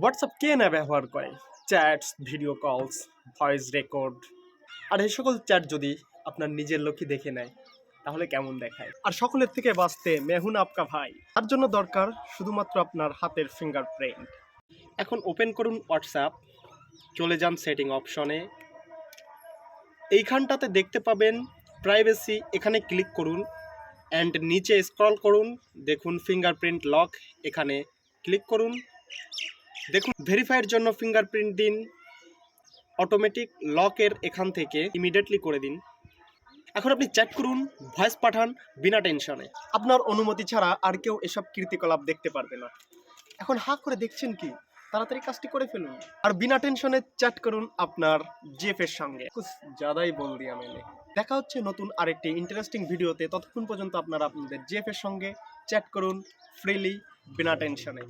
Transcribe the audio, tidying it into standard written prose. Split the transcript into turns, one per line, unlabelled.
WhatsApp কে না ব্যবহার করে? Chats, video calls, voice record. আর এই সকল চ্যাট যদি আপনার নিজের লোকই দেখে নেয় তাহলে কেমন দেখায়? আর সকলের থেকে বাঁচতে মেহুন আপকা ভাই, তার জন্য দরকার শুধুমাত্র আপনার হাতের ফিঙ্গারপ্রিন্ট। এখন ওপেন করুন হোয়াটসঅ্যাপ, চলে যান সেটিং অপশনে। এইখানটাতে দেখতে পাবেন প্রাইভেসি, এখানে ক্লিক করুন অ্যান্ড নিচে স্ক্রল করুন, দেখুন ফিঙ্গারপ্রিন্ট লক, এখানে ক্লিক করুন। দেখুন ভেরিফাইয়ের জন্য ফিঙ্গারপ্রিন্ট দিন, অটোমেটিক লকের এখান থেকে ইমিডিয়েটলি করে দিন। এখন আপনি চ্যাট করুন, ভয়েস পাঠান বিনা টেনশনে। আপনার অনুমতি ছাড়া আর কেউ এসব কীর্তিকলাপ দেখতে পারবে না। এখন হা করে দেখছেন কি? তাড়াতাড়ি কাজটি করে ফেলুন আর বিনা টেনশনে চ্যাট করুন আপনার জিএফ এর সঙ্গে। কুছ জ্যাদাই বল দিয়া मैंने। দেখা হচ্ছে নতুন আরেকটি ইন্টারেস্টিং ভিডিওতে। ততক্ষণ পর্যন্ত আপনারা আপনাদের জিএফ এর সঙ্গে চ্যাট করুন ফ্রিলি, বিনা টেনশনে।